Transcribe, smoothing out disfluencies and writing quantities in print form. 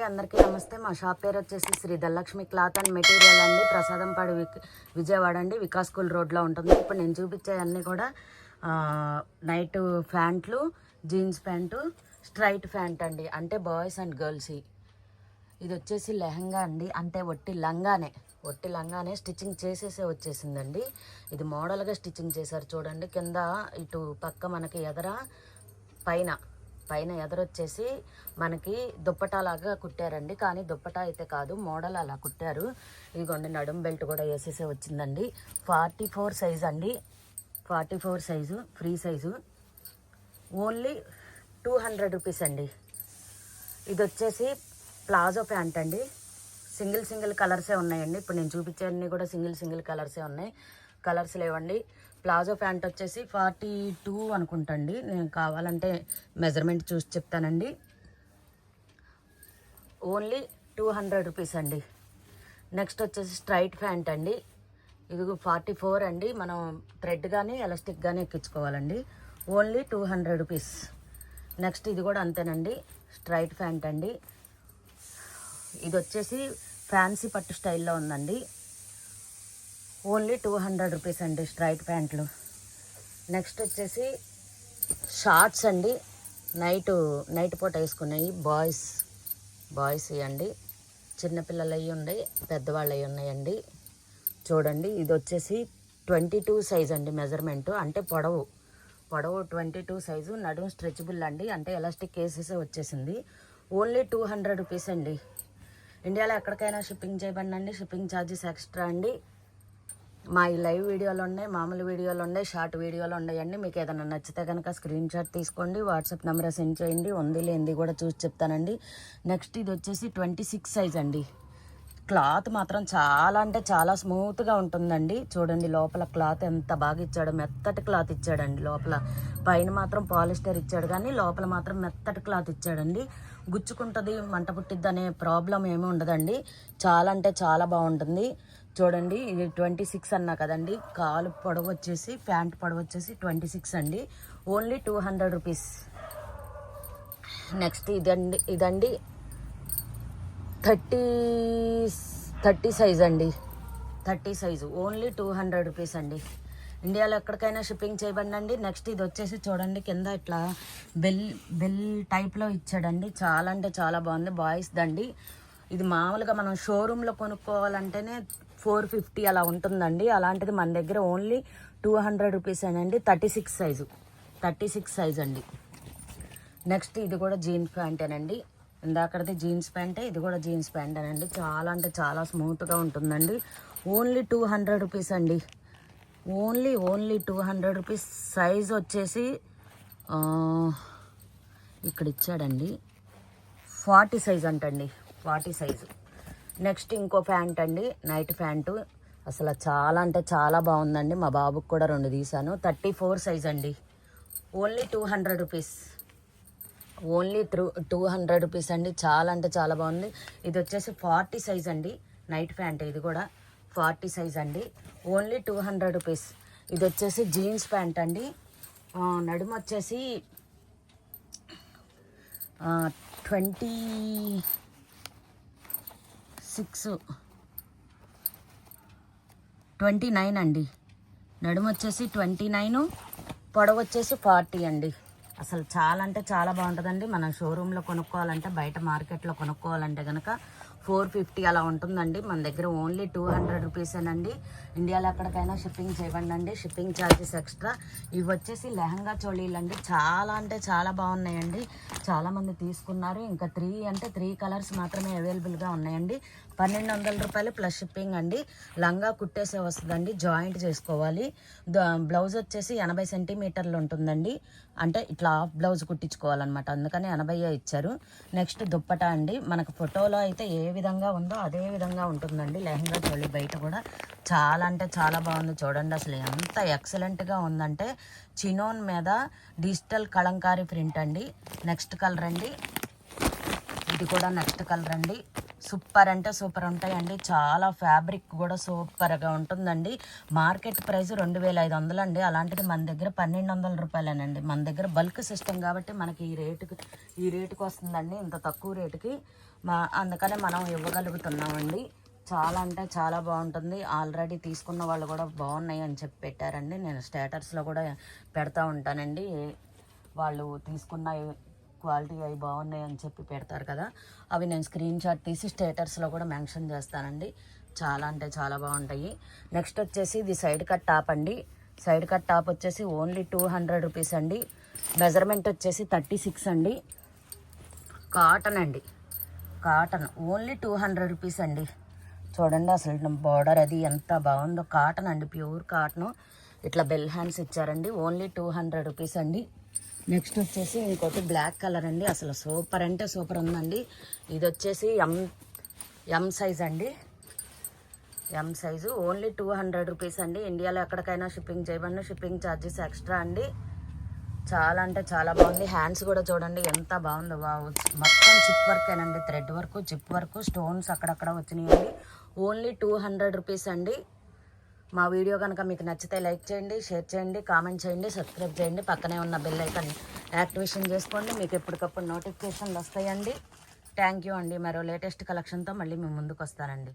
అందరికీ నమస్తే. మా షాప్ పేరు వచ్చేసి Shri Dhanalakshmi cloth and material అండి. ప్రసాదంపాడు విజయవాడ అండి. వికాస్ స్కూల్ రోడ్లో ఉంటుంది. ఇప్పుడు నేను చూపించే అన్నీ కూడా నైట్ ప్యాంట్లు, జీన్స్ ప్యాంటు, స్ట్రైట్ ప్యాంట్ అండి. అంటే బాయ్స్ అండ్ గర్ల్స్. ఇది వచ్చేసి లెహంగా అండి. అంటే ఒట్టి లంగానే స్టిచ్చింగ్ చేసేసే వచ్చేసిందండి. ఇది మోడల్గా స్టిచ్చింగ్ చేశారు చూడండి. కింద ఇటు పక్క మనకి పైన ఎదరొచ్చేసి మనకి దుప్పటాలాగా కుట్టారండి. కానీ దుప్పటా అయితే కాదు, మోడల్ అలా కుట్టారు. ఇదిగోండి నడుం బెల్ట్ కూడా వేసేసే వచ్చిందండి. 44 సైజ్ అండి. 44 size, free size. Only 200 rupees అండి. ఇది వచ్చేసి ప్లాజో ప్యాంట్ అండి. సింగిల్ కలర్సే ఉన్నాయండి. ఇప్పుడు నేను చూపించేవన్నీ కూడా సింగిల్ కలర్సే ఉన్నాయి. కలర్స్ లేవండి. ప్లాజో ప్యాంట్ వచ్చేసి 42 అనుకుంటండి. నేను కావాలంటే మెజర్మెంట్ చూసి చెప్తానండి. ఓన్లీ 200 రూపీస్ అండి. నెక్స్ట్ వచ్చేసి స్ట్రైట్ ప్యాంట్ అండి. ఇది 44 అండి. మనం థ్రెడ్ కానీ ఎలాస్టిక్ కానీ ఎక్కించుకోవాలండి. Only 200 rupees. నెక్స్ట్ ఇది కూడా అంతేనండి. స్ట్రైట్ ప్యాంట్ అండి. ఇది వచ్చేసి ఫ్యాన్సీ పట్టు స్టైల్లో ఉందండి. ఓన్లీ 200 రూపీస్ అండి స్ట్రైట్ ప్యాంట్లు. నెక్స్ట్ వచ్చేసి షార్ట్స్ అండి. నైట్ పూట వేసుకున్నాయి బాయ్స్ అండి. చిన్నపిల్లలు అవి ఉన్నాయి, పెద్దవాళ్ళు అవి ఉన్నాయండి. చూడండి, ఇది వచ్చేసి 22 సైజ్ అండి. మెజర్మెంట్ అంటే పొడవు 22 సైజు. నడుము స్ట్రెచబుల్ అండి. అంటే ఎలాస్టిక్ కేసెస్ వచ్చేసింది. ఓన్లీ 200 రూపీస్ అండి. ఇండియాలో ఎక్కడికైనా షిప్పింగ్ చేయబడినండి. షిప్పింగ్ ఛార్జెస్ ఎక్స్ట్రా అండి. మా ఈ లైవ్ వీడియోలు ఉన్నాయి, మామూలు వీడియోలు ఉన్నాయి, షార్ట్ వీడియోలు ఉన్నాయండి. మీకు ఏదైనా నచ్చితే కనుక స్క్రీన్ షాట్ తీసుకోండి, వాట్సాప్ నెంబర్ సెండ్ చేయండి. ఉంది లేనిది కూడా చూసి చెప్తానండి. నెక్స్ట్ ఇది వచ్చేసి 26 సైజ్ అండి. క్లాత్ మాత్రం చాలా అంటే చాలా స్మూత్గా ఉంటుందండి. చూడండి లోపల క్లాత్ ఎంత బాగా ఇచ్చాడో. మెత్తటి క్లాత్ ఇచ్చాడండి. లోపల పైన మాత్రం పాలిస్టర్ ఇచ్చాడు, కానీ లోపల మాత్రం మెత్తటి క్లాత్ ఇచ్చాడండి. గుచ్చుకుంటుంది, మంట పుట్టిద్ది అనే ప్రాబ్లం ఏమీ ఉండదండి. చాలా అంటే చాలా బాగుంటుంది. చూడండి, ఇది 26 అన్నా కదండి. కాలు పొడవు వచ్చేసి ప్యాంట్ పొడవు వచ్చేసి 26 అండి. Only 200 rupees. నెక్స్ట్ ఇదండి 30 సైజ్ అండి. 30 సైజు. ఓన్లీ 200 రూపీస్ అండి. ఇండియాలో ఎక్కడికైనా షిప్పింగ్ చేయబడినండి. నెక్స్ట్ ఇది వచ్చేసి చూడండి, కింద ఇట్లా బెల్ టైప్లో ఇచ్చాడండి. చాలా అంటే చాలా బాగుంది. బాయ్స్ దండి. ఇది మామూలుగా మనం షోరూంలో కొనుక్కోవాలంటేనే 450 అలా ఉంటుందండి. అలాంటిది మన దగ్గర ఓన్లీ 200 రూపీస్ అండి. 36 సైజ్ అండి. నెక్స్ట్ ఇది కూడా జీన్స్ ప్యాంటేనండి. ఇందాకది జీన్స్ ప్యాంటే, ఇది కూడా జీన్స్ ప్యాంటేనండి. చాలా అంటే చాలా స్మూత్గా ఉంటుందండి. ఓన్లీ 200 రూపీస్ అండి. Only 200 rupees. సైజ్ వచ్చేసి ఇక్కడ ఇచ్చాడండి 40 సైజ్ అంటండి. 40 సైజు. నెక్స్ట్ ఇంకో ప్యాంట్ అండి, నైట్ ప్యాంటు. అసలు చాలా అంటే చాలా బాగుందండి. మా బాబుకి కూడా 2 తీసాను. 34 సైజ్ అండి. Only 200 rupees. ఓన్లీ 200 రూపీస్ అండి. చాలా అంటే చాలా బాగుంది. ఇది వచ్చేసి 40 సైజ్ అండి. Night pant. ఇది కూడా 40 సైజ్ అండి. Only 200 rupees. ఇది వచ్చేసి జీన్స్ ప్యాంట్ అండి. నడుము వచ్చేసి 29 అండి. నడుము వచ్చేసి 29, పొడవు వచ్చేసి 40 అండి. అసలు చాలా అంటే చాలా బాగుంటుందండి. మనం షోరూంలో కొనుక్కోవాలంటే, బయట మార్కెట్లో కొనుక్కోవాలంటే కనుక 450 అలా ఉంటుందండి. మన దగ్గర ఓన్లీ 200 రూపీసేనండి. ఇండియాలో ఎక్కడికైనా షిప్పింగ్ చేయబండి. Shipping charges extra. ఇవి వచ్చేసి లెహంగా చోళీలు అండి. చాలా అంటే చాలా బాగున్నాయండి. చాలామంది తీసుకున్నారు. ఇంకా 3 కలర్స్ మాత్రమే అవైలబుల్గా ఉన్నాయండి. 1200 రూపాయలు ప్లస్ షిప్పింగ్ అండి. లంగా కుట్టేసే వస్తుందండి. జాయింట్ చేసుకోవాలి. బ్లౌజ్ వచ్చేసి 80 సెంటీమీటర్లు ఉంటుందండి. అంటే ఇట్లా హాఫ్ బ్లౌజ్ కుట్టించుకోవాలన్నమాట. అందుకని 80 ఇచ్చారు. నెక్స్ట్ దుప్పటా అండి. మనకు ఫోటోలో అయితే ఏ విధంగా ఉందో అదే విధంగా ఉంటుందండి. లెహంగా చోళీ బయట కూడా చాలా అంటే చాలా బాగుంది. చూడండి అసలు ఎంత ఎక్సలెంట్గా ఉందంటే. చినోన్ మీద డిజిటల్ కలంకారీ ప్రింట్ అండి. నెక్స్ట్ కలర్ అండి. ఇది కూడా నెక్స్ట్ కలర్ అండి. సూపర్ అంటే సూపర్ ఉంటాయండి. చాలా ఫ్యాబ్రిక్ కూడా సూపర్గా ఉంటుందండి. మార్కెట్ ప్రైస్ 2500 అండి. అలాంటిది మన దగ్గర 1200 రూపాయలేనండి. మన దగ్గర బల్క్ సిస్టమ్ కాబట్టి మనకి ఈ రేటుకి వస్తుందండి. ఇంత తక్కువ రేటుకి అందుకనే మనం ఇవ్వగలుగుతున్నామండి. చాలా అంటే చాలా బాగుంటుంది. ఆల్రెడీ తీసుకున్న వాళ్ళు కూడా బాగున్నాయి అని చెప్పి పెట్టారండి. నేను స్టేటస్లో కూడా పెడతా ఉంటానండి. వాళ్ళు తీసుకున్న క్వాలిటీ అవి బాగున్నాయి అని చెప్పి పెడతారు కదా, అవి నేను స్క్రీన్ షాట్ తీసి స్టేటస్లో కూడా మెన్షన్ చేస్తానండి. చాలా అంటే చాలా బాగుంటాయి. నెక్స్ట్ వచ్చేసి ఇది సైడ్ కట్ టాప్ అండి. సైడ్ కట్ టాప్ వచ్చేసి ఓన్లీ 200 రూపీస్ అండి. మెజర్మెంట్ వచ్చేసి 36 అండి. కాటన్ అండి, కాటన్ ఓన్లీ 200 రూపీస్ అండి. చూడండి అసలు బార్డర్ అది ఎంత బాగుందో. కాటన్ అండి, ప్యూర్ కాటన్. ఇట్లా బెల్ హ్యాండ్స్ ఇచ్చారండి. ఓన్లీ 200 రూపీస్ అండి. నెక్స్ట్ వచ్చేసి ఇంకోటి బ్లాక్ కలర్ అండి. అసలు సూపర్ అంటే సూపర్ ఉందండి. ఇది వచ్చేసి ఎం సైజ్ అండి. ఎం సైజు ఓన్లీ 200 రూపీస్ అండి. ఇండియాలో ఎక్కడికైనా షిప్పింగ్ చేయమన్నా షిప్పింగ్ ఛార్జెస్ ఎక్స్ట్రా అండి. చాలా అంటే చాలా బాగుంది. హ్యాండ్స్ కూడా చూడండి ఎంత బాగుందో. మొత్తం చిప్ వర్కేనండి, thread work, chip work, stones అక్కడక్కడ వచ్చినాయండి. ఓన్లీ 200 రూపీస్ అండి. మా వీడియో కనుక మీకు నచ్చితే లైక్ చేయండి, షేర్ చేయండి, కామెంట్ చేయండి, సబ్స్క్రైబ్ చేయండి. పక్కనే ఉన్న బెల్ ఐకాన్ యాక్టివేషన్ చేసుకోండి. మీకు ఎప్పటికప్పుడు నోటిఫికేషన్లు వస్తాయండి. థ్యాంక్ యూ అండి. మరో లేటెస్ట్ కలెక్షన్తో మళ్ళీ మేము ముందుకు వస్తానండి.